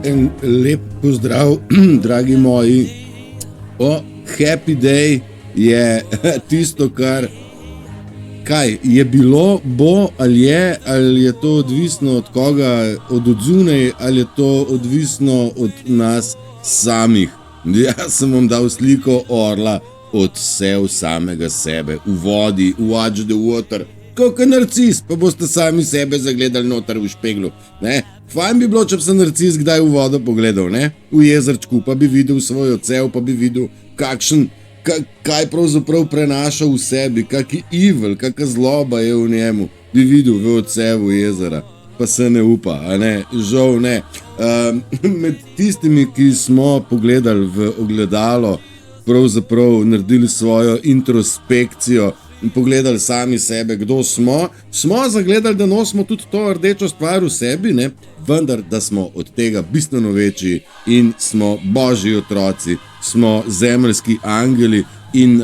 En lep pozdrav, dragi moji. Happy day je tisto, kar kaj je bilo, bo ali je to odvisno od koga, od odzunaj, ali je to odvisno od nas samih. Jaz sem vam dal sliko orla odsev samega sebe, v vodi, watch the water, kot narcis, pa boste sami sebe zagledali noter v špeglu. Ne? Fajn bi bilo, če bi se narcis kdaj v vodo pogledal, ne? V jezerčku, pa bi videl svoj odsev, pa bi videl, kaj pravzaprav prenaša v sebi, kaki evil, kaka zloba je v njemu, bi videl v odsevu jezera, pa se ne upa, a ne, žal ne. Med tistimi, ki smo pogledali v ogledalo, pravzaprav naredili svojo introspekcijo in pogledali sami sebe, kdo smo zagledali, da nosimo tudi to rdečo stvar v sebi, ne? Vendar, da smo od tega bistveno večji in smo božji otroci, smo zemeljski angeli in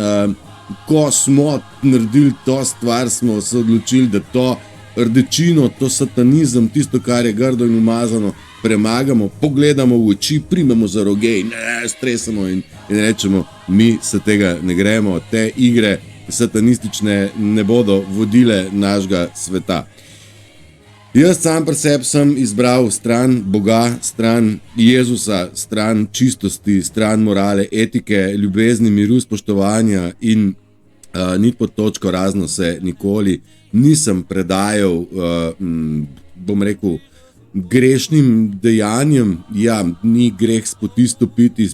ko smo naredili to stvar, smo se odločili, da to rdečino, to satanizem, tisto, kar je grdo in umazano, premagamo, pogledamo v oči, primemo za roge in stresamo in rečemo, mi se tega ne gremo, te igre satanistične ne bodo vodile našega sveta. Jaz sam pri sebi sem izbral stran Boga, stran Jezusa, stran čistosti, stran morale, etike, ljubezni, miru, spoštovanja in ni pod točko razno se nikoli nisem predajal, bom rekel, grešnim dejanjem. Ja, ni greh s poti stopiti,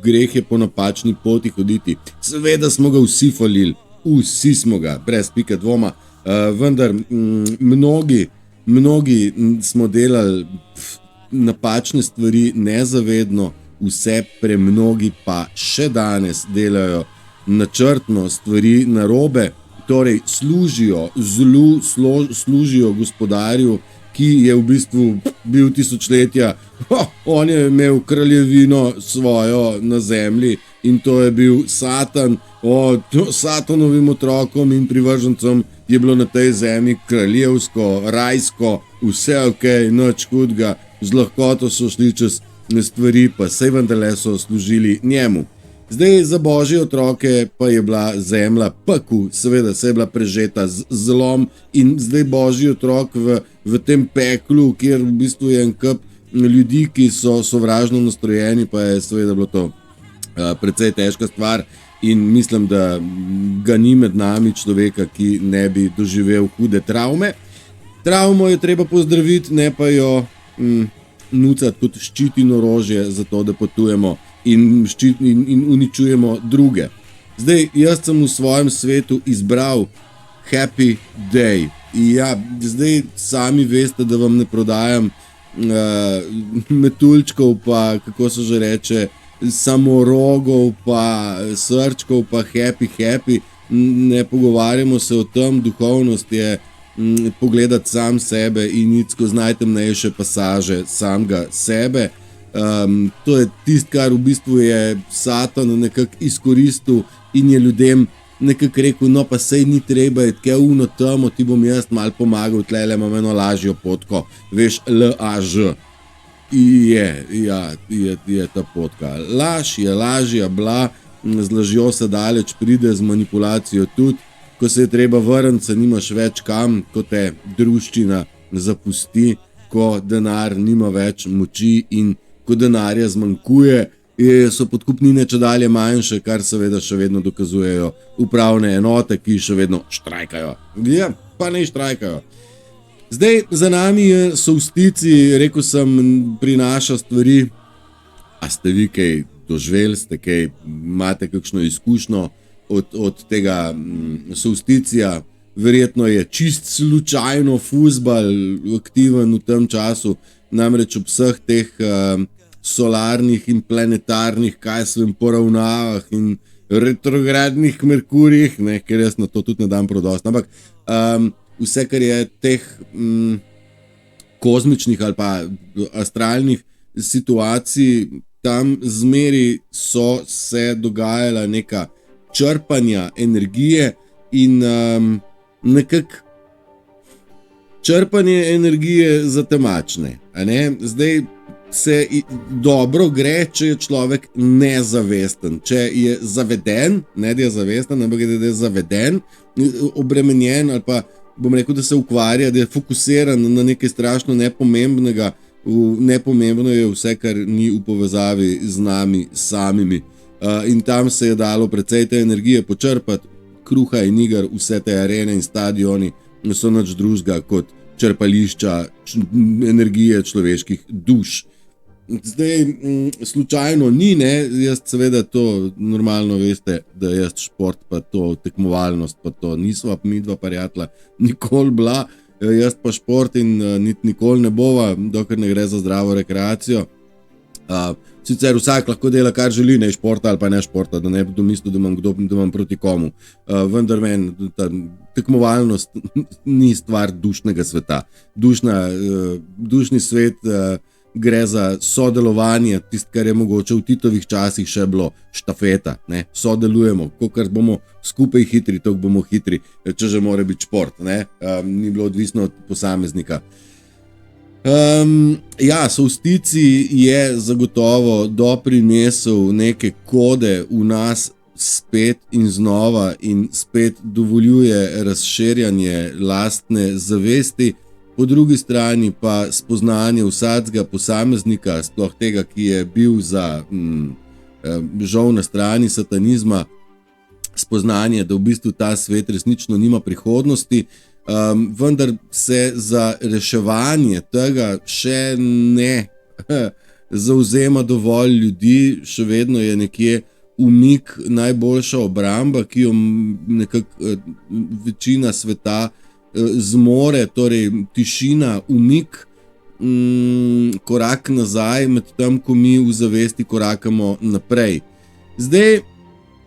greh je po napačni poti hoditi. Seveda smo ga vsi falili, vsi smo ga, brez pike dvoma, vendar mnogi smo delali napačne stvari nezavedno, vse premnogi pa še danes delajo načrtno stvari narobe, torej služijo zlu, služijo gospodarju, ki je v bistvu bil tisočletja, on je imel kraljevino svojo na zemlji in to je bil Satan, Satanovim otrokom in privržencem je bilo na tej zemlji kraljevsko, rajsko, vse ok, nič hudega, z lahkoto so šli čez stvari, pa sej vendarle so služili njemu. Zdaj za božje otroke pa je bila zemlja pekel, seveda se je bila prežeta z zlom in zdaj božji otrok v tem peklu, kjer v bistvu je en kup ljudi, ki so sovražno nastrojeni, pa je seveda bilo to precej težka stvar in mislim, da ga ni med nami človeka, ki ne bi doživel hude travme. Travmo je treba pozdraviti, ne pa jo nucati kot ščit in orožje za to, da potujemo in uničujemo druge. Zdaj, jaz sem v svojem svetu izbral happy day. Ja, zdaj sami veste, da vam ne prodajam metuljčkov, pa kako se že reče, samorogov, pa srčkov, pa happy. Ne pogovarjamo se o tem, duhovnost je pogledati sam sebe in iti skozi najtemnejše pasaže samega sebe. To je tisto, kar v bistvu je Satan nekako izkoristil in je ljudem nekako rekel, no pa sej ni treba, je tke uno temo, ti bom jaz malo pomagal, tlele imam eno lažjo potko, veš, L-A-Ž. Je ta potka. Laž je lažja bila, z lažjo se daleč pride, z manipulacijo tudi, ko se je treba vrniti, se nimaš več kam, ko te druščina zapusti, ko denar nima več moči in ko denarja zmanjkuje, so podkupnine čedalje manjše, kar seveda še vedno dokazujejo upravne enote, ki še vedno štrajkajo. Ja, pa ne štrajkajo. Zdaj, za nami je solstici, rekel sem, prinaša stvari. A ste vi kaj doživeli, imate kakšno izkušnjo od tega solsticija? Verjetno je čist slučajno fuzbal aktiven v tem času, namreč ob vseh teh solarnih in planetarnih, poravnavah in retrogradnih Merkurijih, ker jaz na to tudi ne dam prodost, ampak vse, kar je teh kozmičnih ali pa astralnih situacij, tam zmeri so se dogajala neka črpanja energije in nekako črpanje energije za temačne. Zdaj, se dobro gre, če je človek nezavesten. Če je zaveden, ne da je zavesten, ampak da je zaveden, obremenjen ali pa bom rekel, da se ukvarja, da je fokusiran na nekaj strašno nepomembnega. Nepomembno je vse, kar ni v povezavi z nami samimi. In tam se je dalo precej te energije počrpati, kruha in iger, vse te arene in stadioni so nič drugega kot črpališča energije človeških duš. Zdaj, slučajno ni, ne, jaz seveda to normalno veste, da jaz šport pa to tekmovalnost pa to nisva midva prijatelja nikoli bila, jaz pa šport in nikoli ne bova, dokler ne gre za zdravo rekreacijo. Sicer vsak lahko dela, kar želi, ne športa ali pa ne športa, da ne bi domislil, da imam proti komu. Vendar meni tekmovalnost ni stvar dušnega sveta. Dušni svet gre za sodelovanje, tisto, kar je mogoče v Titovih časih še bilo štafeta. Ne? Sodelujemo, kolikor bomo skupaj hitri, toliko bomo hitri, če že mora biti šport. Ne? Ni bilo odvisno od posameznika. Solsticij je zagotovo doprinesel neke kode v nas spet in znova in spet dovoljuje razširjanje lastne zavesti, po drugi strani pa spoznanje vsakega posameznika, sploh tega, ki je bil žal na strani satanizma, spoznanje, da v bistvu ta svet resnično nima prihodnosti. Vendar se za reševanje tega še ne zavzema dovolj ljudi, še vedno je nekje umik najboljša obramba, ki jo nekako večina sveta zmore, torej tišina, umik, korak nazaj, medtem ko mi v zavesti korakamo naprej. Zdaj,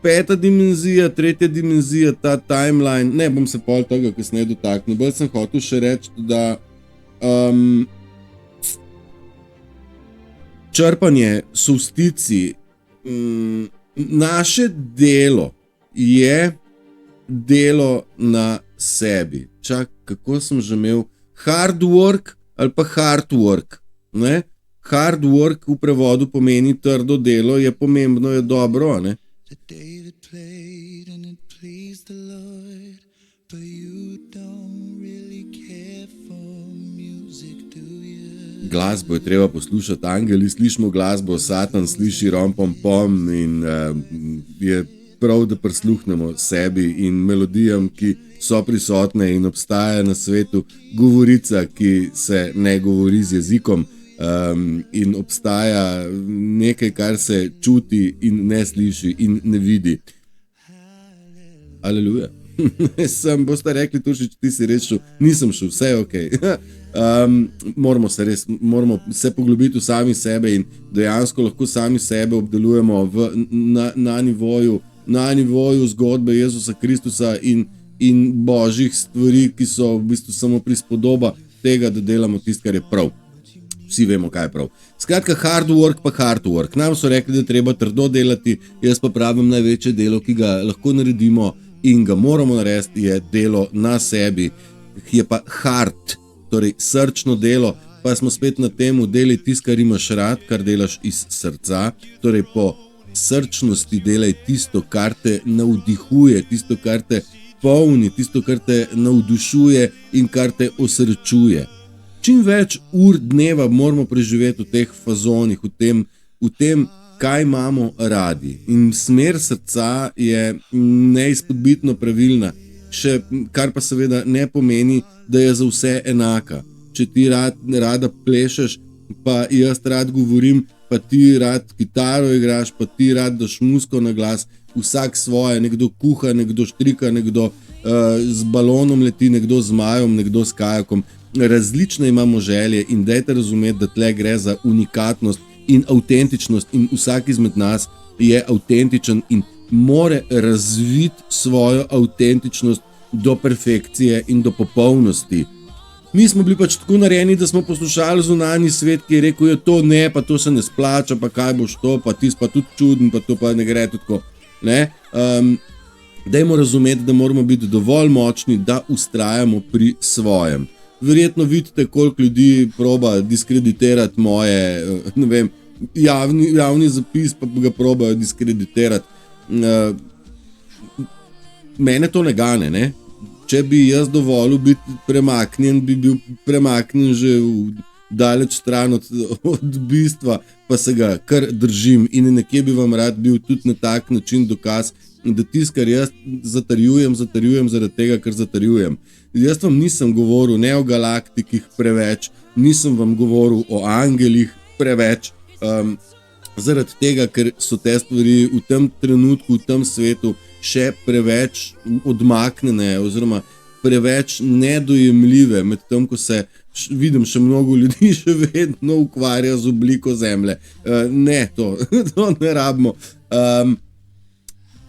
5. dimenzija, 3. dimenzija, ta timeline, ne bom se pol tega kasneje dotaknil, bolj sem hotel še reči, da črpanje solsticij, naše delo je delo na sebi. Kako sem že imel? Hard work ali pa hard work. Ne? Hard work v prevodu pomeni trdo delo, je pomembno, je dobro, ne? David played and it pleased the Lord, but you don't really care for music, do you? Glasbo je treba poslušati, angeli slišimo glasbo, Satan sliši rom-pom-pom in je prav, da prisluhnemo sebi in melodijam, ki so prisotne in obstaja na svetu govorica, ki se ne govori z jezikom. In obstaja nekaj, kar se čuti in ne sliši in ne vidi. Aleluja. Boste rekli, Turšič, ti si res šel. Nisem šel, vse je okej. Moramo se poglobiti v sami sebe in dejansko lahko sami sebe obdelujemo na nivoju zgodbe Jezusa Kristusa in božjih stvari, ki so v bistvu samo prispodoba tega, da delamo tisto, kar je prav. Vsi vemo, kaj je prav. Skratka, hard work. Nam so rekli, da treba trdo delati, jaz pa pravim, največje delo, ki ga lahko naredimo in ga moramo narediti, je delo na sebi. Je pa hard, torej srčno delo, pa smo spet na temu, delaj tisto, kar imaš rad, kar delaš iz srca, torej po srčnosti delaj tisto, kar te navdihuje, tisto, kar te polni, tisto, kar te navdušuje in kar te osrečuje. Čim več ur dneva moramo preživeti v teh fazonih, v tem, kaj imamo radi. In smer srca je neizpodbitno pravilna, kar pa seveda ne pomeni, da je za vse enaka. Če ti rada plešeš, pa jaz rad govorim, pa ti rad kitaro igraš, pa ti rad daš muziko na glas, vsak svoje, nekdo kuha, nekdo štrika, nekdo z balonom leti, nekdo z zmajem, nekdo s kajakom. Različne imamo želje in dajte razumeti, da tle gre za unikatnost in avtentičnost in vsak izmed nas je avtentičen in more razviti svojo avtentičnost do perfekcije in do popolnosti. Mi smo bili pač tako narejeni, da smo poslušali zunanji svet, ki je rekel, to ne, pa to se ne splača, pa kaj boš to, pa tis pa tudi čuden, pa to pa ne gre tako. Dajmo razumeti, da moramo biti dovolj močni, da ustrajamo pri svojem. verjetno vidite, koliko ljudi proba diskreditirati moje, ne vem, javni zapis, pa ga probajo diskreditirati. Mene to ne gane, ne? Če bi jaz dovolil biti premaknjen, bi bil premaknjen že daleč stran od bistva, pa se ga kar držim in nekje bi vam rad bil tudi na tak način dokaz, da tisto, kar jaz zatrjujem zaradi tega, ker zatrjujem. Jaz vam nisem govoril ne o galaktikih preveč, nisem vam govoril o angelih preveč, zaradi tega, ker so te stvari v tem trenutku, v tem svetu še preveč odmaknjene oziroma preveč nedojemljive, med tem, ko se vidim še mnogo ljudi še vedno ukvarja z obliko zemlje. Ne, to ne rabimo.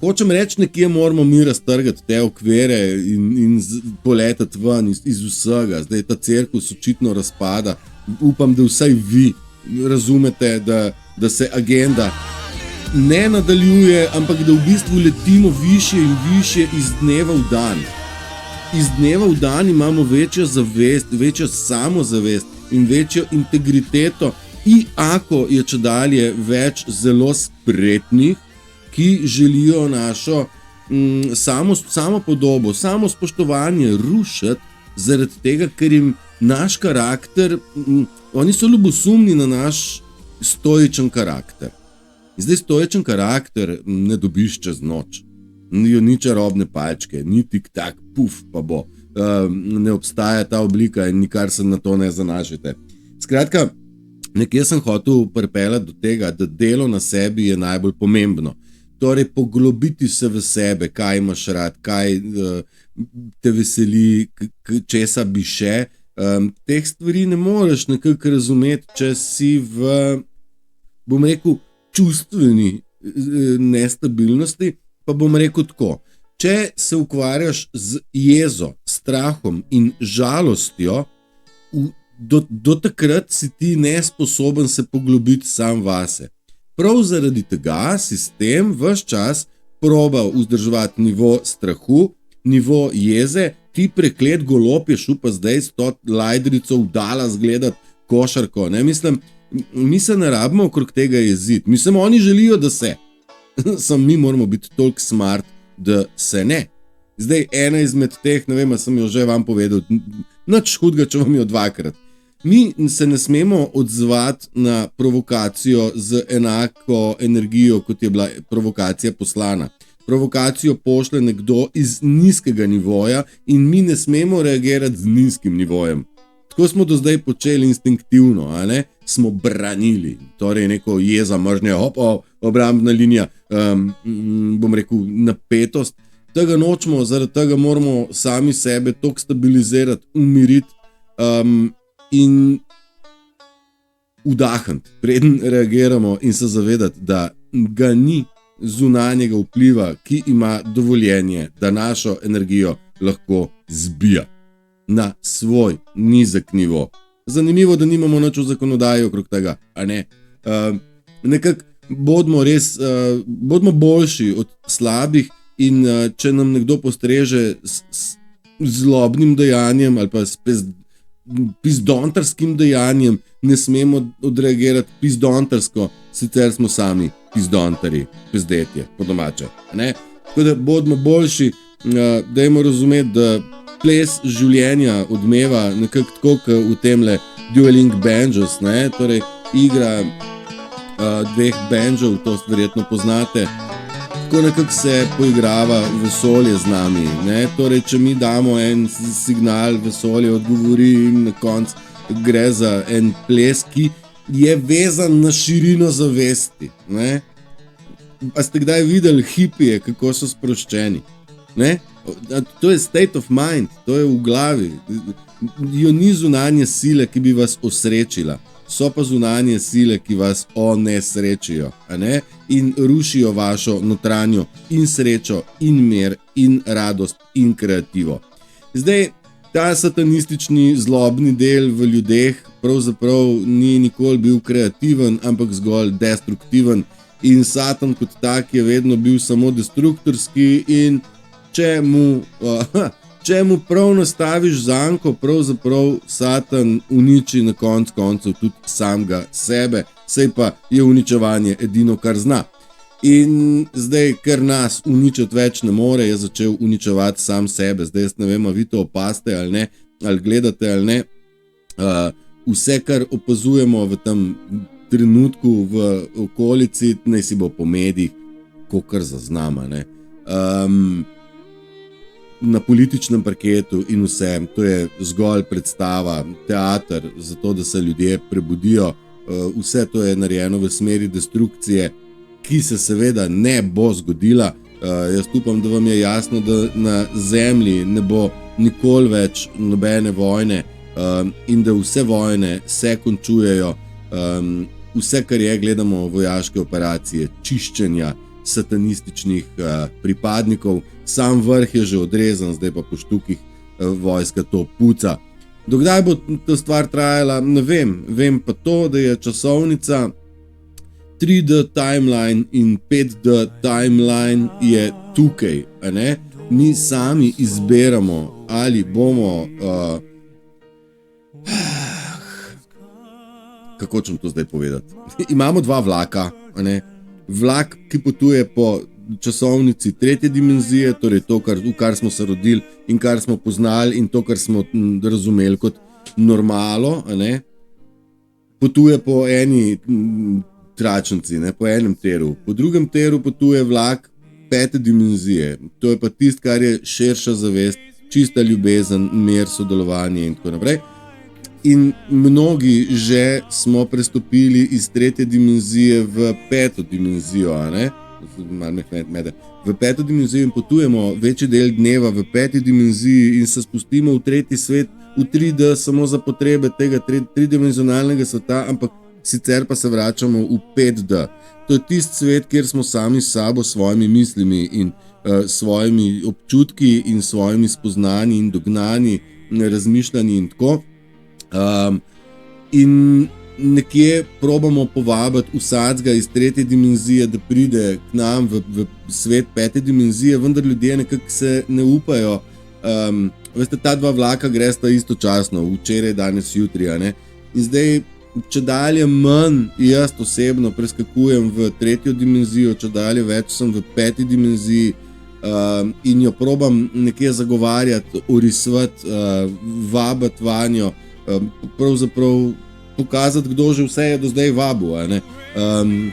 Hočem reči, nekje moramo mi raztrgati te okvire in poletati ven iz vsega. Zdaj ta cirkus očitno razpada. Upam, da vsaj vi razumete, da se agenda ne nadaljuje, ampak da v bistvu letimo više in više iz dneva v dan. Iz dneva v dan imamo večjo zavest, večjo samozavest in večjo integriteto. In ako je čedalje več zelo spretnih, ki želijo našo samopodobo, samospoštovanje rušiti zaradi tega, ker jim naš karakter, oni so ljubosumni na naš stoičen karakter. Zdaj stoičen karakter ne dobiš čez noč. Ni čarobne palčke, ni tik-tak, puf, pa bo. Ne obstaja ta oblika in nikar se na to ne zanašajte. Skratka, nekje sem hotel pripeljati do tega, da delo na sebi je najbolj pomembno. Torej, poglobiti se v sebe, kaj imaš rad, kaj te veseli, česa bi še. Teh stvari ne moreš nekako razumeti, če si v, bom rekel, čustveni nestabilnosti, pa bom rekel tako. Če se ukvarjaš z jezo, strahom in žalostjo, do takrat si ti nesposoben se poglobiti sam vase. Prav zaradi tega sistem ves čas proba vzdrževati nivo strahu, nivo jeze, ti preklet golob je šel pa zdaj s to lajdrico v Dallas gledati košarko. Ne? Mislim, mi se ne rabimo okrog tega jeziti. Mislim, oni želijo, da se. Sam mi moramo biti toliko smart, da se ne. Zdaj, ena izmed teh, ne vem, sem jo že vam povedal, nič hudega, če vam jo dvakrat. Mi se ne smemo odzvati na provokacijo z enako energijo, kot je bila provokacija poslana. Provokacijo pošle nekdo iz nizkega nivoja in mi ne smemo reagirati z nizkim nivojem. Tako smo do zdaj počeli instinktivno, a ne? Smo branili, torej neko jeza, mržnja, obrambna linija, bom rekel, napetost. Tega nočemo, zaradi tega moramo sami sebe toliko stabilizirati, umiriti in vdahniti, preden reagiramo in se zavedati, da ga ni zunanjega vpliva, ki ima dovoljenje, da našo energijo lahko zbija na svoj nizek nivo. Zanimivo, da nimamo nič v zakonodaji okrog tega, a ne? Nekako bodimo boljši od slabih in če nam nekdo postreže s zlobnim dejanjem ali pa s pizdontarskim dejanjem, ne smemo odreagirati pizdontarsko, sicer smo sami pizdontari, pizdetje, po domače, ne? Tako da bodimo boljši, dajmo razumeti, da ples življenja odmeva nekako tako, kot v temle Dueling Banjos, ne? Torej igra dveh banjov, to verjetno poznate, tako nekako se poigrava vesolje z nami, ne? Torej, če mi damo en signal, vesolje odgovori in na koncu gre za en ples, ki je vezan na širino zavesti, ne? A ste kdaj videli hipije, kako so sproščeni, ne? To je state of mind, to je v glavi. Jo ni zunanje sile, ki bi vas osrečila, so pa zunanje sile, ki vas onesrečijo, a ne? In rušijo vašo notranjo in srečo in mir in radost in kreativo. Zdaj, ta satanistični zlobni del v ljudeh pravzaprav ni nikoli bil kreativen, ampak zgolj destruktiven in Satan kot tak je vedno bil samo destruktorski in če če mu prav nastaviš zanko, pravzaprav Satan uniči na koncu tudi samega sebe, saj pa je uničevanje edino, kar zna. In zdaj, ker nas uničiti več ne more, je začel uničevati sam sebe. Zdaj jaz ne vem, a vi to opaste ali ne, ali gledate ali ne. Vse, kar opazujemo v tem trenutku v okolici, naj si bo po medijih, kakor zaznama, ne. Na političnem parketu in vse, to je zgolj predstava, teater, zato da se ljudje prebudijo. Vse to je narejeno v smeri destrukcije, ki se seveda ne bo zgodila. Jaz upam, da vam je jasno, da na zemlji ne bo nikoli več nobene vojne in da vse vojne se končujejo. Vse, kar je, gledamo vojaške operacije, čiščenja satanističnih pripadnikov. Sam vrh je že odrezan, zdaj pa po štukih vojska to puca. Dokdaj bo ta stvar trajala, ne vem. Vem pa to, da je časovnica 3D timeline in 5D timeline je tukaj, a ne? Mi sami izberamo, ali bomo... Kako ćem to zdaj povedati? Imamo dva vlaka, a ne? Vlak, ki potuje po časovnici tretje dimenzije, torej to, v kar smo se rodili in kar smo poznali in to, kar smo razumeli kot normalo, a ne? Potuje po eni tračnici, ne, po enem teru. Po drugem teru potuje vlak pete dimenzije. To je pa tisto, kar je širša zavest, čista ljubezen, mir, sodelovanje in tako naprej. In mnogi že smo prestopili iz tretje dimenzije v peto dimenzijo, a ne? V peto dimenzijo in potujemo večji del dneva v peti dimenziji in se spustimo v tretji svet, v 3D samo za potrebe tega tridimenzionalnega sveta, ampak sicer pa se vračamo v 5D. To je tisti svet, kjer smo sami s sabo, svojimi mislimi in svojimi občutki in svojimi spoznanji in dognanji, razmišljanji in tako. In nekje probamo povabiti vsakega iz tretje dimenzije, da pride k nam v svet pete dimenzije, vendar ljudje nekako se ne upajo. Veste, ta dva vlaka gresta istočasno, včeraj, danes, jutri, a ne? In zdaj, če dalje manj, jaz osebno preskakujem v tretjo dimenzijo, če dalje več sem v peti dimenziji in jo probam nekje zagovarjati, orisvati, vabiti vanjo, pravzaprav pokazati, kdo že vse je do zdaj vabil, a ne?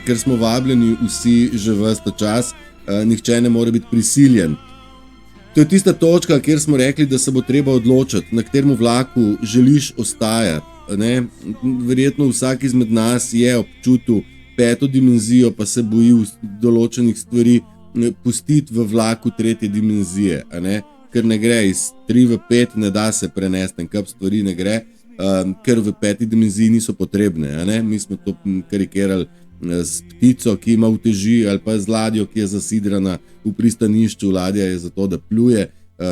Ker smo vabljeni vsi že ves ta čas, nihče ne more biti prisiljen. To je tista točka, kjer smo rekli, da se bo treba odločiti, na katerem vlaku želiš ostajati. Ne? Verjetno vsak izmed nas je občutil peto dimenzijo, pa se boji določenih stvari pustiti v vlaku tretje dimenzije, a ne? Ker ne gre iz 3 v 5, ne da se prenesti, en kup stvari ne gre, ker v peti dimenziji niso potrebne, a ne? Mi smo to karikirali s ptico, ki ima uteži, ali pa z ladjo, ki je zasidrana v pristanišču. Ladja je zato, da pluje,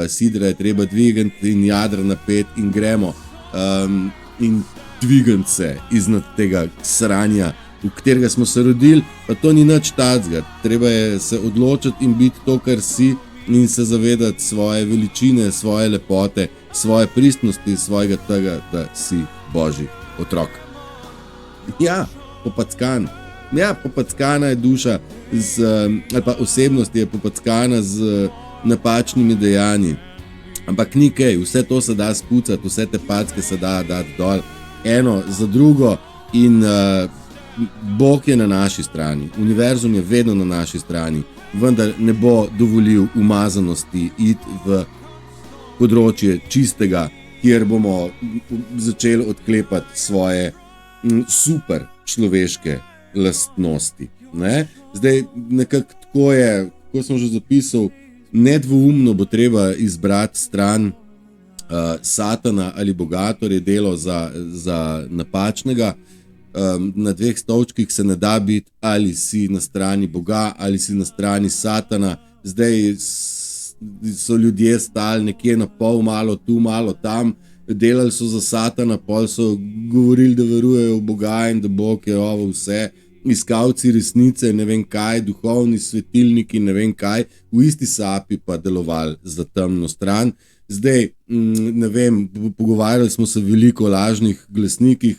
sidra je treba dvigati in jadra napet in gremo. In dvigati se iznad tega sranja, v katerega smo se rodili, pa to ni nič tacga. Treba je se odločiti in biti to, kar si, in se zavedati svoje veličine, svoje lepote, svoje pristnosti, svojega tega, da si Božji otrok. Ja, popackan. Ja, popackana je duša, ali pa osebnost je popackana z napačnimi dejanji. Ampak ni kaj, vse to se da spucati, vse te packe se da dati dol, eno za drugo in Bog je na naši strani, univerzum je vedno na naši strani, vendar ne bo dovolil umazanosti iti v področje čistega, kjer bomo začeli odklepati svoje super človeške lastnosti. Ne? Zdaj, nekako tako je, kako sem že zapisal, nedvoumno bo treba izbrati stran Satana ali Boga, torej delo za napačnega. Na dveh stolčkih se ne da biti, ali si na strani Boga ali si na strani Satana. Zdaj so ljudje stali nekje na pol, malo tu, malo tam, delali so za Satana, pol so govorili, da verujejo v Boga in da Bog je ovo vse, iskalci resnice, ne vem kaj, duhovni svetilniki, ne vem kaj, v isti sapi pa delovali za temno stran. Zdaj, ne vem, pogovarjali smo se veliko o lažnih glasnikih,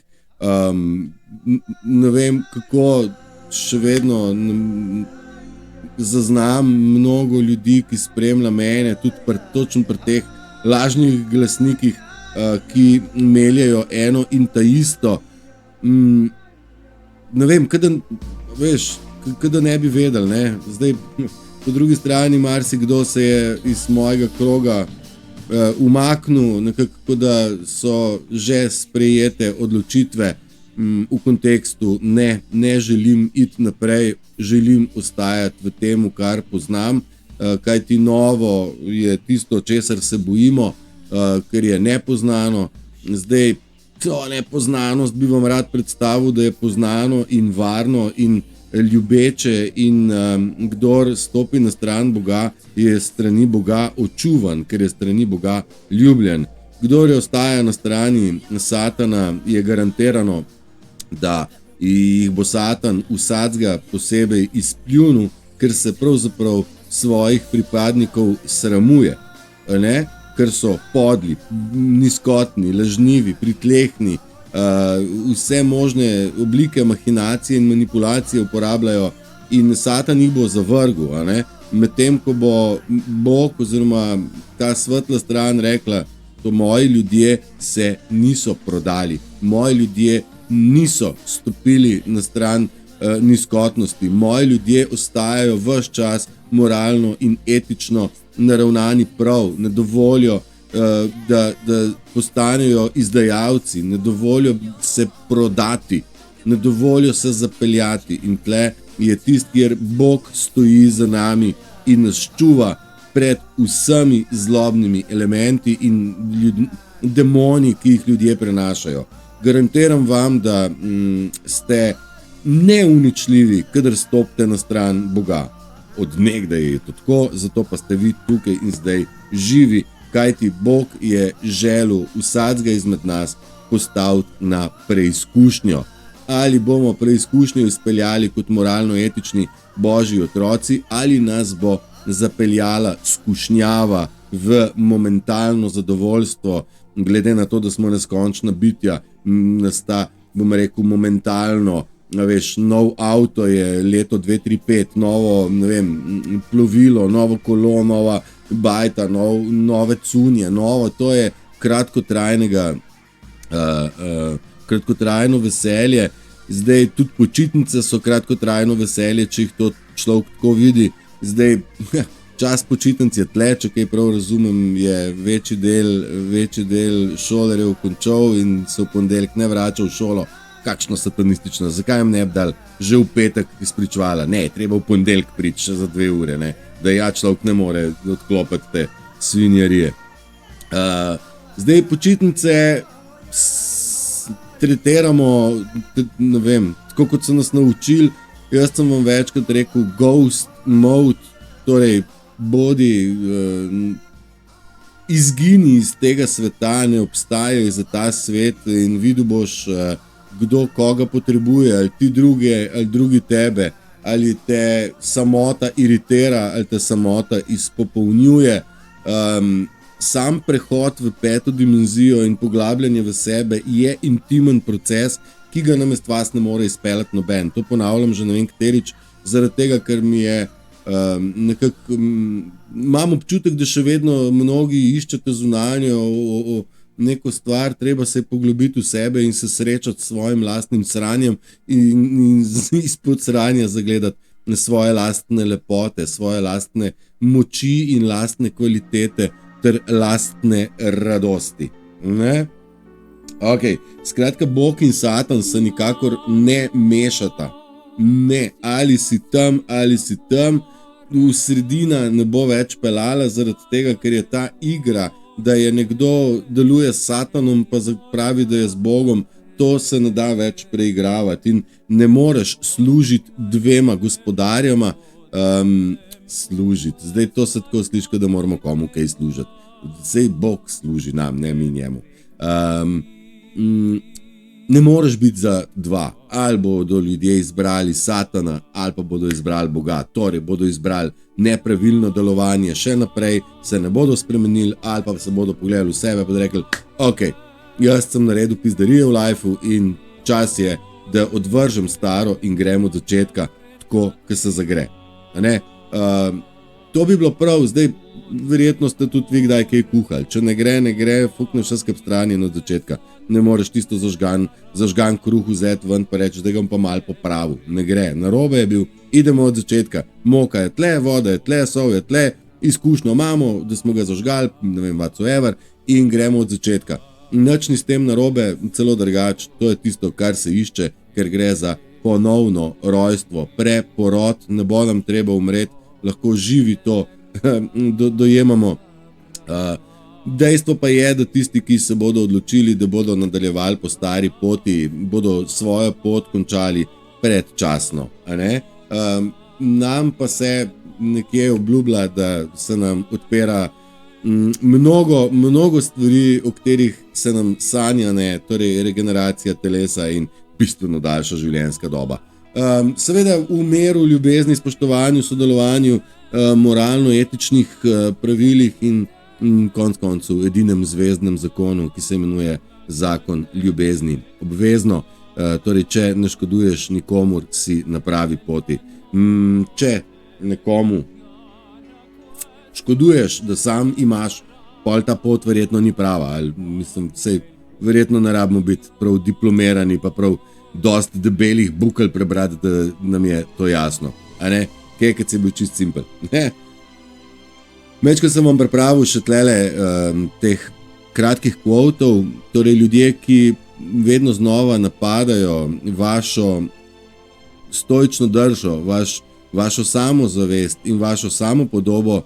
ne vem, kako še vedno zaznam mnogo ljudi, ki spremlja mene, tudi točno pri teh lažnih glasnikih, ki meljejo eno in ta isto. Ne vem, kada ne bi vedel, ne? Zdaj, po drugi strani marsikdo se je iz mojega kroga umaknil, nekako da so že sprejete odločitve v kontekstu ne želim iti naprej, želim ostajati v tem, kar poznam, kajti novo je tisto, česar se bojimo, ker je nepoznano. Zdaj, to nepoznanost bi vam rad predstavil, da je poznano in varno in ljubeče in kdor stopi na stran Boga, je strani Boga očuvan, ker je strani Boga ljubljen. Kdor je ostaja na strani Satana, je garantirano, da jih bo Satan vsakega posebej izpljunil, ker se pravzaprav svojih pripadnikov sramuje, ne? Ker so podli, nizkotni, lažnivi, pritlehni, vse možne oblike mahinacije in manipulacije uporabljajo in Satan jih bo zavrgel, medtem ko bo Bog oziroma ta svetla stran rekla, to moji ljudje se niso prodali, moji ljudje niso stopili na stran nizkotnosti, moji ljudje ostajajo ves čas moralno in etično naravnani prav, ne dovolijo, da postanejo izdajalci, ne dovolijo se prodati, ne dovolijo se zapeljati in tle je tisti, kjer Bog stoji za nami in nas čuva pred vsemi zlobnimi elementi in demoni, ki jih ljudje prenašajo. Garantiram vam, da ste neuničljivi, kadar stopite na stran Boga. Od nekdaj je to tako, zato pa ste vi tukaj in zdaj živi, kajti Bog je želel vsakega izmed nas postaviti na preizkušnjo. Ali bomo preizkušnjo izpeljali kot moralno-etični božji otroci, ali nas bo zapeljala skušnjava v momentalno zadovoljstvo, glede na to, da smo neskončna bitja, nas ta, bom rekel, momentalno, nov avto je leto 2-3-5, novo, ne vem, plovilo, novo kolo, nova bajta, nove cunje, novo, to je kratkotrajno veselje. Zdaj tudi počitnice so kratkotrajno veselje, če jih to človek tako vidi. Zdaj, čas počitnic je tle, če kaj prav razumem, je večji del šolarjev končal in se v ponedeljek ne vrača v šolo. Kakšno satanistično, zakaj jim ne bi dal že v petek izpričvala? Ne, treba v ponedeljek priti še za 2 ure, ne? Da ja človek ne more odklopiti te svinjarije. Zdaj počitnice tretiramo, ne vem, tako kot so nas naučili, jaz sem vam večkrat rekel ghost mode, torej izgini iz tega sveta, ne obstajaj za ta svet in videl boš, kdo koga potrebuje, ali ti druge, ali drugi tebe, ali te samota iritira, ali te samota izpopolnjuje. Sam prehod v 5. dimenzijo in poglabljanje v sebe je intimen proces, ki ga namest vas ne more izpeljati noben. To ponavljam že ne vem katerič, zaradi tega, ker mi je nekako, imam občutek, da še vedno mnogi iščete zunanjo neko stvar, treba se poglobiti v sebe in se srečati s svojim lastnim sranjem in izpod sranja zagledati na svoje lastne lepote, svoje lastne moči in lastne kvalitete ter lastne radosti. Ne? Ok, skratka, Bog in Satan se nikakor ne mešata. Ne, ali si tam, v sredina ne bo več pelala zaradi tega, ker je ta igra, da je nekdo deluje s Satanom, pa pravi, da je z Bogom, to se ne da več preigravati in ne moreš služiti 2 gospodarjama, služiti. Zdaj to se tako sliši, da moramo komu kaj služiti. Zdaj Bog služi nam, ne mi njemu. ne moreš biti za dva. Ali bodo ljudje izbrali Satana, ali pa bodo izbrali Boga. Torej, bodo izbrali nepravilno delovanje še naprej, se ne bodo spremenili, ali pa se bodo pogledali v sebe in rekli, ok, jaz sem naredil pizdarije v lifeu in čas je, da odvržem staro in grem od začetka, tako, kot se zagre. To bi bilo prav, zdaj verjetno ste tudi vi kdaj kaj kuhali. Če ne gre, fukne vse skupaj strani od začetka. Ne moreš tisto zažgan kruh vzeti ven pa reči, da ga bom pa malo popravil. Ne gre, narobe je bil, idemo od začetka. Moka je tle, voda je tle, sol je tle, izkušnjo imamo, da smo ga zažgali, ne vem, whatsoever, in gremo od začetka. Nič ni s tem narobe, celo drugače, to je tisto, kar se išče, ker gre za ponovno rojstvo, preporod, ne bo nam treba umreti, lahko živi to dojemamo. Dejstvo pa je, da tisti, ki se bodo odločili, da bodo nadaljevali po stari poti, bodo svojo pot končali predčasno. Nam pa se nekje obljublja, da se nam odpira mnogo stvari, o katerih se nam sanja, torej regeneracija telesa in bistveno daljša življenjska doba. Seveda v miru, ljubezni, spoštovanju, sodelovanju, moralno-etičnih pravilih in konec koncev edinem zvezdnem zakonu, ki se imenuje zakon ljubezni. Obvezno, torej če ne škoduješ nikomur, si na pravi poti. Če nekomu škoduješ, da sam imaš, pol ta pot verjetno ni prava. Mislim, sej verjetno ne rabimo biti prav diplomirani, pa prav dosti debelih bukelj prebrati, da nam je to jasno. Kaj, kad si bil čist simpel. Mečkaj sem vam pripravil še tlele teh kratkih kvotov, torej ljudje, ki vedno znova napadajo vašo stoično držo, vašo samozavest in vašo samopodobo,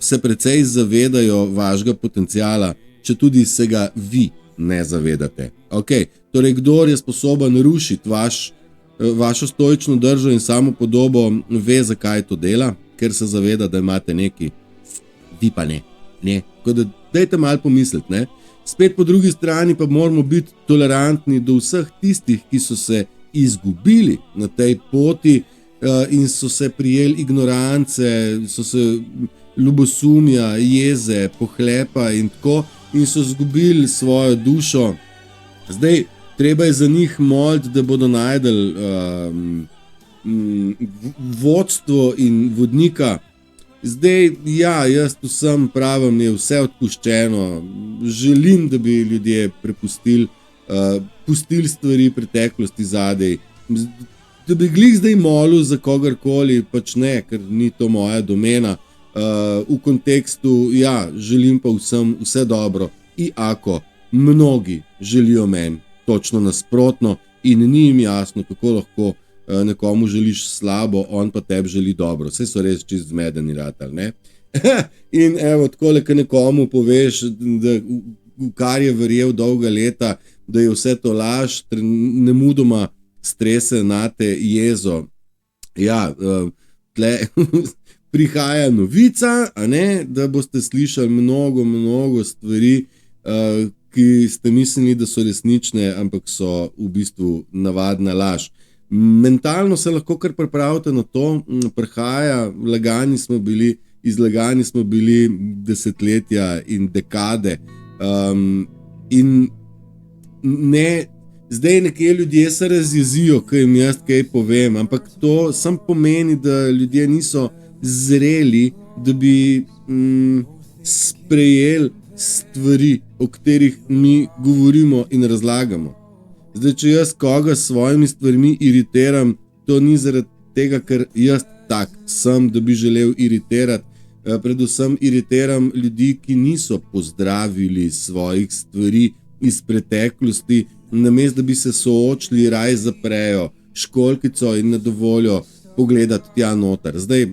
se precej zavedajo vašega potenciala, če tudi se ga vi ne zavedate. Torej, kdor je sposoben rušiti vašo stoično držo in samopodobo, ve, zakaj to dela, ker se zaveda, da imate neki, vi pa ne. Tako da dajte malo pomisliti. Spet po drugi strani pa moramo biti tolerantni do vseh tistih, ki so se izgubili na tej poti in so se prijeli ignorance, so se ljubosumja, jeze, pohlepa in tako, in so izgubili svojo dušo. Zdaj, treba je za njih moliti, da bodo najdeli vodstvo in vodnika. Zdaj, ja, jaz vsem pravim, je vse odpuščeno. Želim, da bi ljudje pustili stvari preteklosti zadej. Da bi glih zdaj molil za kogarkoli, pač ne, ker ni to moja domena. V kontekstu, ja, želim pa vsem vse dobro. Iako mnogi želijo meni točno nasprotno in ni jim jasno, kako lahko nekomu želiš slabo, on pa tebi želi dobro. Vse so res čist zmedeni ratali, ne? In evo, takole, ko nekomu poveš, da v kar je verjel dolga leta, da je vse to laž, nemudoma strese nate jezo. Ja, tle prihaja novica, da boste slišali mnogo stvari, ki ste mislili, da so resnične, ampak so v bistvu navadna laž. Mentalno se lahko kar pripravite na to, prihaja, izlagani smo bili desetletja in dekade. In ne, zdaj nekje ljudje se razjezijo, ko jim jaz kaj povem, ampak to sam pomeni, da ljudje niso zreli, da bi sprejeli stvari, o katerih mi govorimo in razlagamo. Zdaj, če jaz koga s svojimi stvarmi iritiram, to ni zaradi tega, ker jaz tak sem, da bi želel iritirati. Predvsem iritiram ljudi, ki niso pozdravili svojih stvari iz preteklosti, namesto da bi se soočili, raj zaprejo školjkico in ne dovolijo pogledati tja noter. Zdaj,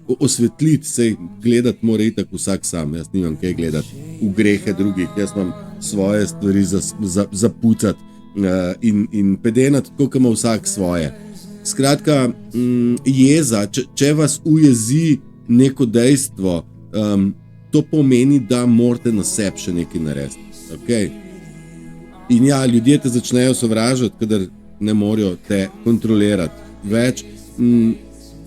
osvetliti se, gledati mora itak vsak sam, jaz nimam kaj gledati v grehe drugih, jaz imam svoje stvari zapucati in pedenati, tako kot ima vsak svoje. Skratka, jeza, če vas ujezi neko dejstvo, to pomeni, da morate na sebi še nekaj narediti. In ja, ljudje te začnejo sovražiti, kadar ne morejo te kontrolirati več.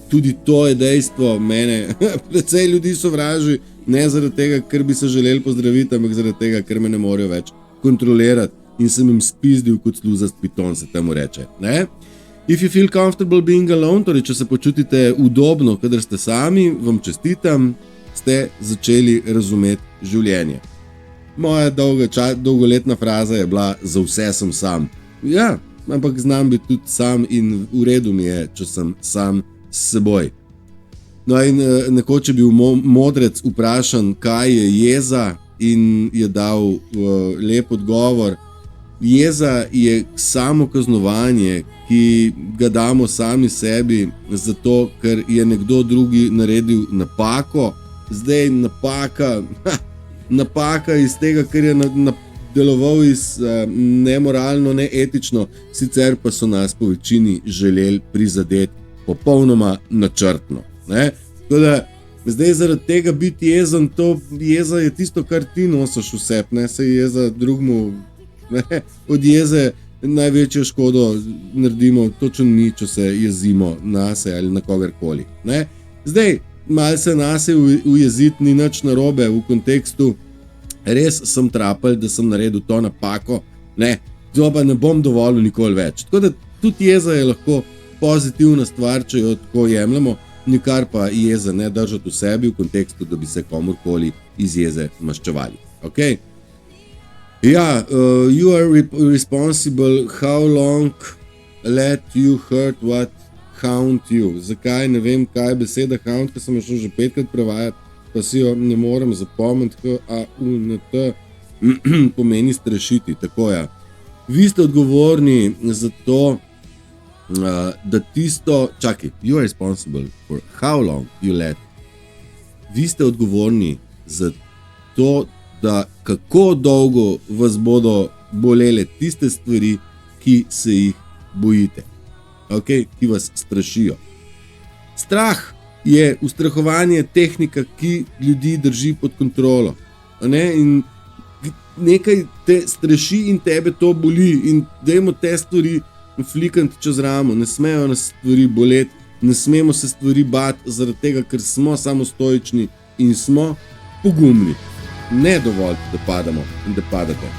Tudi to je dejstvo, mene precej ljudi sovraži, ne zaradi tega, ker bi se želeli pozdraviti, ampak zaradi tega, ker me ne morejo več kontrolirati in sem jim spizdil kot sluzast piton, se temu reče. Ne? If you feel comfortable being alone, torej če se počutite udobno, kadar ste sami, vam čestitam, ste začeli razumeti življenje. Moja dolgoletna fraza je bila, za vse sem sam. Ja, ampak znam biti tudi sam in v redu mi je, če sem sam s seboj. No in nekoč je bil modrec vprašan, kaj je jeza, in je dal lep odgovor. Jeza je samokaznovanje, ki ga damo sami sebi, zato ker je nekdo drugi naredil napako. Zdaj napaka iz tega, ker je deloval nemoralno, neetično, sicer pa so nas po večini želeli prizadeti popolnoma načrtno. Ne? Tako da zdaj zaradi tega biti jezen, jeza je tisto, kar ti nosiš v sebi, ne se jeza drugmu, ne? Od jeze največjo škodo naredimo točno mi, če se jezimo nase ali na kogarkoli. Ne? Zdaj, malo se nase ujeziti ni nič narobe v kontekstu, res sem trapel, da sem naredil to napako, ne, to pa ne bom dovolil nikoli več. Tako da tudi jeza je lahko pozitivna stvar, če jo tako jemljemo, nikar pa jeza ne držati v sebi v kontekstu, da bi se komorkoli iz jeze maščevali. Okay? Ja, you are responsible how long let you hurt what haunt you. Zakaj ne vem, kaj je beseda haunt, ker sem jo šel že 5krat prevajati, pa si jo ne morem zapomniti, H-A-U-N-T pomeni strašiti, tako je. Vi ste odgovorni za to, da tisto, čakaj, you are responsible for how long you let. Vi ste odgovorni za to, da kako dolgo vas bodo bolele tiste stvari, ki se jih bojite, okay? Ki vas strašijo. Strah je ustrahovanje tehnika, ki ljudi drži pod kontrolo. Ne? In nekaj te straši in tebe to boli in dajmo te stvari flikant čez ramo, ne smejo nas stvari boleti, ne smemo se stvari bati zaradi tega, ker smo samostojični in smo pogumni. Ne dovolite, da padamo in da padate.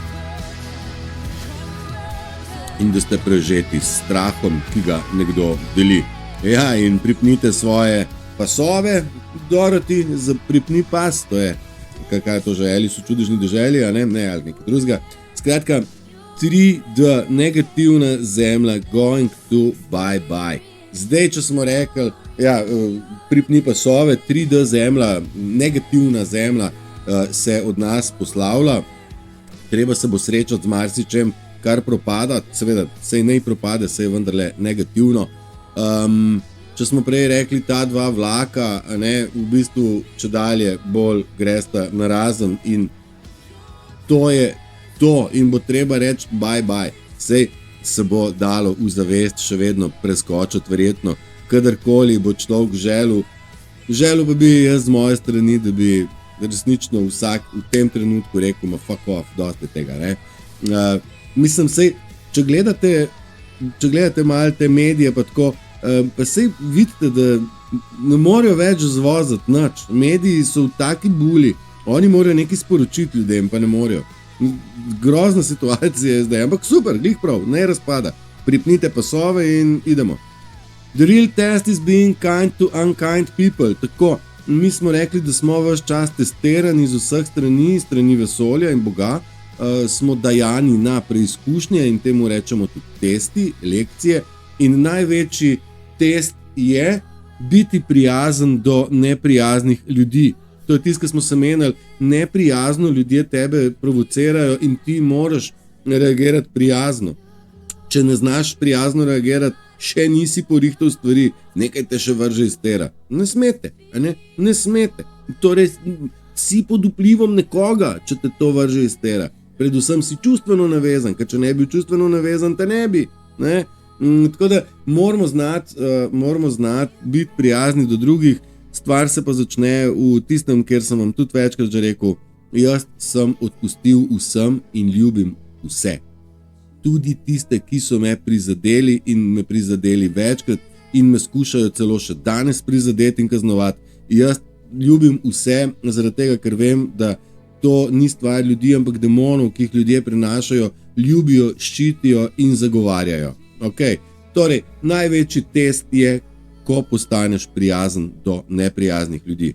In da ste prežeti s strahom, ki ga nekdo deli. Ja, in pripnite svoje pasove, Doroti, pripni pas, to je, kaj je to že, ali so čudežni deželi, a ne, ali nekaj drugega. Skratka, 3D, negativna zemlja, going to bye. Zdaj, če smo rekli, ja, pripni pasove, 3D zemlja, negativna zemlja se od nas poslavlja, treba se bo srečati z marsičem, kar propada, seveda, sej ne propade, sej vendarle negativno. Če smo prej rekli, ta dva vlaka, ne, v bistvu, če dalje bolj gresta narazen in to je to in bo treba reči bye. Sej se bo dalo v zavest še vedno preskočiti, verjetno, kadarkoli bo človek želel pa bi jaz z moje strani, da bi resnično vsak v tem trenutku rekel, fuck off, dosti tega, ne. Mislim, sej, če gledate malo te medije, pa tako, pa sej vidite, da ne morejo več zvoziti nič. Mediji so v taki buli, oni morajo nekaj sporočiti ljudem, pa ne morejo. Grozna situacija je zdaj, ampak super, glih prav, ne razpada. Pripnite pasove in idemo. The real test is being kind to unkind people. Tako, mi smo rekli, da smo ves čas testirani z vseh strani vesolja in Boga, smo dajani na preizkušnje in temu rečemo tudi testi, lekcije in največji test je biti prijazen do neprijaznih ljudi. To je tisto, ki smo se menili, neprijazno ljudje tebe provocirajo in ti moraš reagirati prijazno. Če ne znaš prijazno reagirati, še nisi porihtal stvari, nekaj te še vrže iz tera. Ne smete, ne smete. Torej, si pod vplivom nekoga, če te to vrže iz tera. Predvsem si čustveno navezan, ker če ne bi čustveno navezan, te ne bi. Ne? Tako da moramo znati biti prijazni do drugih, stvar se pa začne v tistem, kjer sem vam tudi večkrat že rekel, jaz sem odpustil vsem in ljubim vse. tudi tiste, ki so me prizadeli in me prizadeli večkrat in me skušajo celo še danes prizadeti in kaznovati. Jaz ljubim vse, zaradi tega, ker vem, da to ni stvar ljudi, ampak demonov, ki jih ljudje prenašajo, ljubijo, ščitijo in zagovarjajo. Okay. Torej, največji test je, ko postaneš prijazen do neprijaznih ljudi.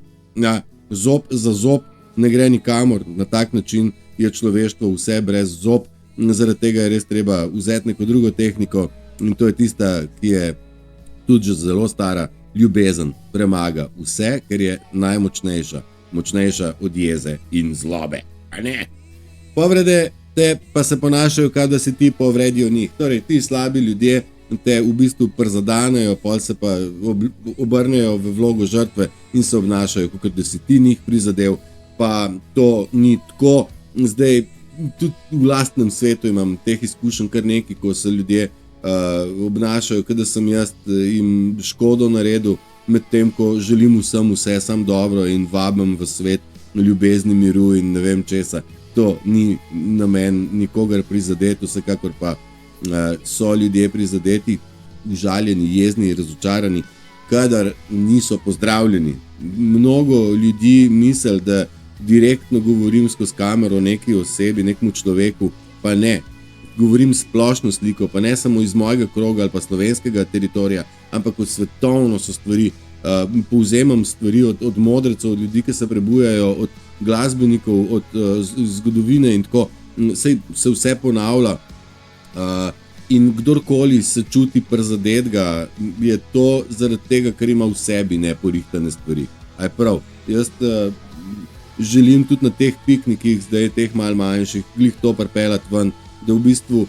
Zob za zob ne gre nikamor, na tak način je človeštvo vse brez zob, zaradi tega je res treba vzeti neko drugo tehniko in to je tista, ki je tudi že zelo stara, ljubezen premaga vse, ker je najmočnejša, močnejša od jeze in zlobe. A ne? Povrede te pa se ponašajo, kot da si ti povredijo njih. Torej, ti slabi ljudje te v bistvu prizadanejo, pol se pa obrnejo v vlogo žrtve in se obnašajo, kot da si ti njih prizadel, pa to ni tako. Zdaj, tudi v lastnem svetu imam teh izkušenj kar nekaj, ko se ljudje obnašajo, kot da sem jaz jim škodo naredil, medtem ko želim vsem vse sam dobro in vabim v svet ljubezni, miru in ne vem česa. To ni namen nikogar prizadeti, vsekakor pa so ljudje prizadeti, žaljeni, jezni, razočarani, kadar niso pozdravljeni. Mnogo ljudi misli, da direktno govorim skozi kamero neki osebi, nekemu človeku, pa ne. Govorim splošno sliko, pa ne samo iz mojega kroga ali pa slovenskega teritorija, ampak svetovno so stvari. Povzemam stvari od modrecev, od ljudi, ki se prebujajo, od glasbenikov, od zgodovine in tako. Se vse ponavlja in kdorkoli se čuti prizadetega, je to zaradi tega, ker ima v sebi neporihtane stvari. Aj prav, jaz želim tudi na teh piknikih, zdaj teh malo manjših, glih to pripeljati ven, da v bistvu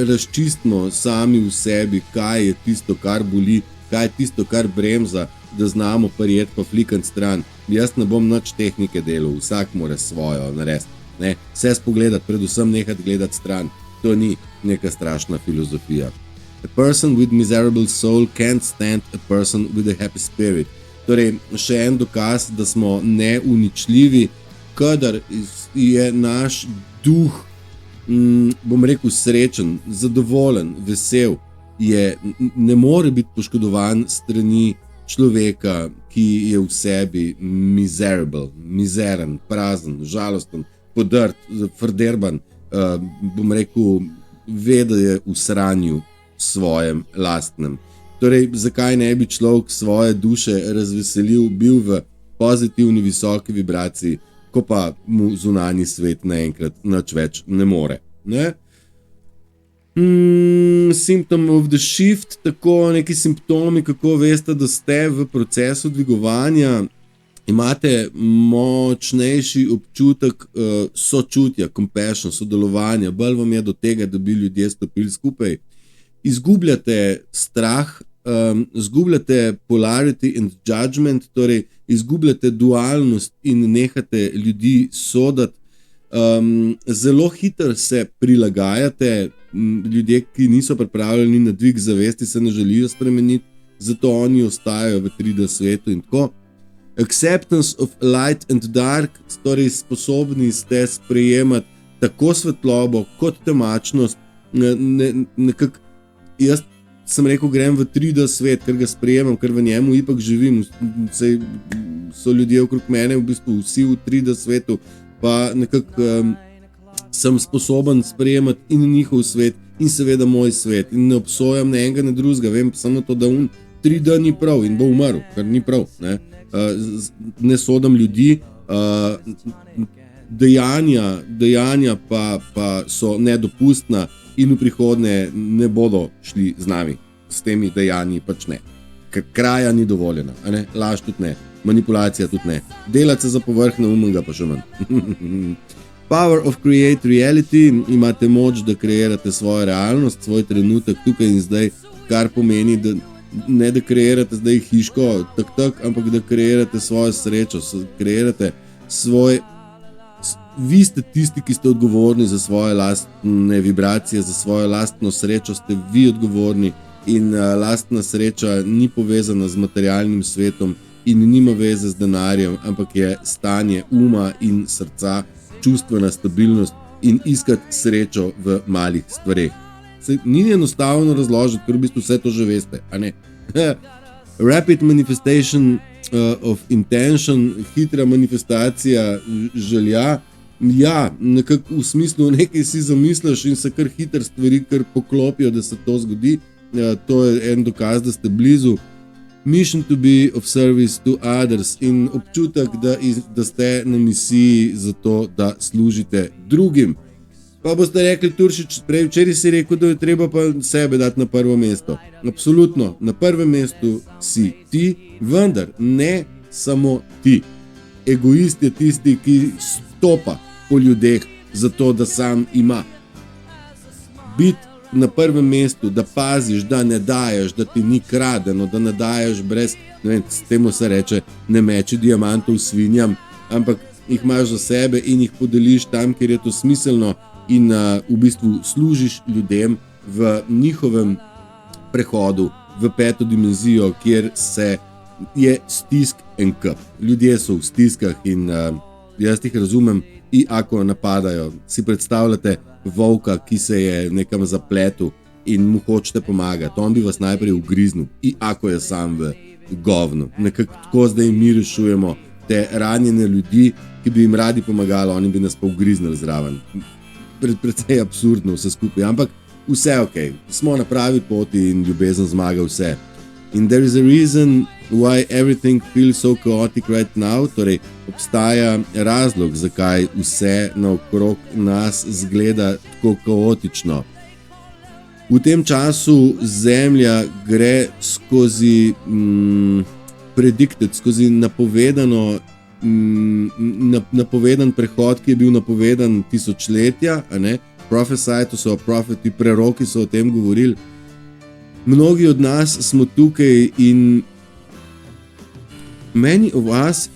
razčistimo sami v sebi, kaj je tisto, kar boli, kaj je tisto, kar bremza, da znamo prijeti pa flikant stran. Jaz ne bom nič tehnike delal, vsak mora svojo narediti. Ne? Vse spogledati, predvsem nehati gledati stran. To ni neka strašna filozofija. A person with miserable soul can't stand a person with a happy spirit. Torej, še en dokaz, da smo neuničljivi, kadar je naš duh, bom rekel, srečen, zadovoljen, vesel, ne more biti poškodovan strani človeka, ki je v sebi miserable, mizeren, prazen, žalosten, podrt, frderban, bom rekel, ve, da je v sranju svojem lastnem. Torej, zakaj ne bi človek svoje duše razveselil, bil v pozitivni, visoki vibraciji, ko pa mu zunanji svet naenkrat nič več ne more. Ne? Symptom of the shift, tako neki simptomi, kako veste, da ste v procesu dvigovanja, imate močnejši občutek sočutja, compassion, sodelovanja, bolj vam je do tega, da bi ljudje stopili skupaj. Izgubljate strah, izgubljate polarity and judgment, torej izgubljate dualnost in nehate ljudi sodati. Zelo hitro se prilagajate, ljudje, ki niso pripravljeni na dvig zavesti, se ne želijo spremeniti, zato oni ostajajo v 3D svetu in tako. Acceptance of light and dark, torej sposobni ste sprejemati tako svetlobo kot temačnost. Nekako, jaz sem rekel, grem v 3D svet, ker ga sprejemam, ker v njemu ipak živim. Sej so ljudje okrog mene v bistvu vsi v 3D svetu, pa nekako sem sposoben sprejemati in njihov svet in seveda moj svet. In ne obsojam ne enega, ne drugega, vem samo to, da 3D ni prav in bo umrl, kar ni prav. Ne sodam ljudi, dejanja pa so nedopustna in v prihodnje ne bodo šli z nami. S temi dejanji pač ne. Kraja ni dovoljena, ne? Laž tudi ne, manipulacija tudi ne. Delati se za povrh neumnega pa še manj. Power of create reality, imate moč, da kreirate svojo realnost, svoj trenutek tukaj in zdaj, kar pomeni, da ne da kreirate zdaj hiško, ampak da kreirate svojo srečo, kreirate svoj... Vi ste tisti, ki ste odgovorni za svoje lastne vibracije, za svojo lastno srečo, ste vi odgovorni in lastna sreča ni povezana z materialnim svetom in nima veze z denarjem, ampak je stanje uma in srca, čustvena stabilnost in iskati srečo v malih stvareh. ni enostavno razložiti, ker v bistvu vse to že veste, a ne? Rapid manifestation of intention, hitra manifestacija želja, ja, nekako v smislu nekaj si zamisliš in se kar hitro stvari kar poklopijo, da se to zgodi, to je en dokaz, da ste blizu. Mission to be of service to others in občutek, da ste na misiji za to, da služite drugim. Pa boste rekli, Turšič, včeraj si rekel, da je treba pa sebe dati na prvo mesto. Absolutno, na prvem mestu si ti, vendar ne samo ti. Egoist je tisti, ki stopa po ljudeh zato, da sam ima. Biti na prvem mestu, da paziš, da ne daješ, da ti ni kradeno, da ne daješ brez, ne vem, s temu se reče, ne meči diamantov svinjam, ampak jih imaš za sebe in jih podeliš tam, kjer je to smiselno in v bistvu služiš ljudem v njihovem prehodu v 5. dimenzijo, kjer je stisk en kup. Ljudje so v stiskah in jaz jih razumem, in ako napadajo. Si predstavljate volka, ki se je nekam zapletel in mu hočete pomagati. On bi vas najprej ugriznil, in ako je sam v govnu. Nekako tako zdaj mi rešujemo te ranjene ljudi, ki bi jim radi pomagali, oni bi nas pa ugriznili zraven. Precej absurdno vse skupaj, ampak vse ok, smo na pravi poti in ljubezen zmaga vse. In there is a reason why everything feels so chaotic right now, torej obstaja razlog, zakaj vse naokrog nas zgleda tako kaotično. V tem času Zemlja gre skozi skozi napovedan prehod, ki je bil napovedan tisočletja, a ne? Prophesy, to so profeti, preroki so o tem govorili. Mnogi od nas smo tukaj in many of us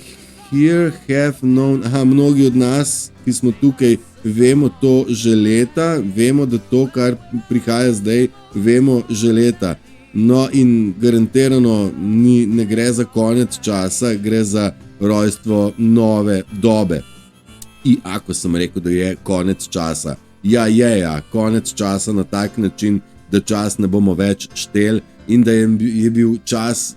here have known, mnogi od nas, ki smo tukaj, vemo to že leta, vemo, da to, kar prihaja zdaj, vemo že leta. No in garantirano ne gre za konec časa, gre za rojstvo nove dobe. In ako sem rekel, da je konec časa? Ja, konec časa na tak način, da čas ne bomo več štel in da je bil čas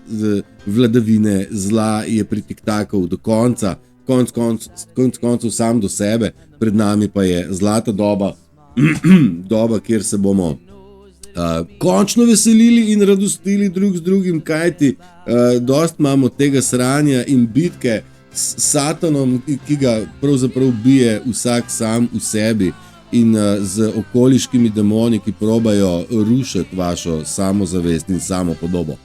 vladavine zla, je pritiktakal do konca, konc sam do sebe, pred nami pa je zlata doba, doba, kjer se bomo končno veselili in radostili drug z drugim, kajti dost imamo tega sranja in bitke s Satanom, ki ga pravzaprav bije vsak sam v sebi, in z okoliškimi demoni, ki probajo rušiti vašo samozavest in samopodobo.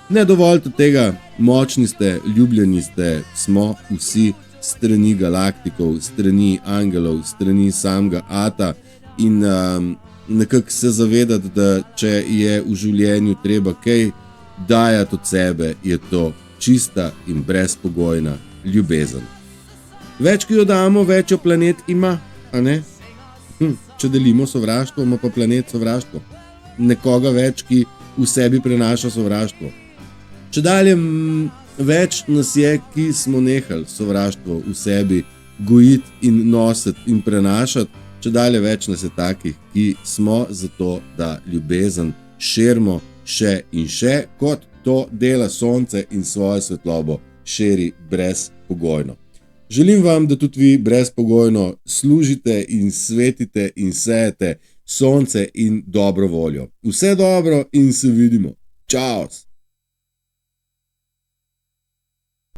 Ne dovolite tega, močni ste, ljubljeni ste, smo vsi strani galaktikov, strani angelov, strani samega Ata in nekako se zavedati, da če je v življenju treba kaj dajati od sebe, je to čista in brezpogojna ljubezen. Več, ki jo damo, več jo planet ima, a ne? Če delimo sovraštvo, ima pa planet sovraštvo. Nekoga več, ki v sebi prenaša sovraštvo. Če dalje več nas je, ki smo nehali sovraštvo v sebi gojiti in nositi in prenašati, če dalje več nas je takih, ki smo zato, da ljubezen širimo še in še, kot to dela sonce in svojo svetlobo širi brezpogojno. Želim vam, da tudi vi brezpogojno služite in svetite in sejete sonce in dobro voljo. Vse dobro in se vidimo. Čau!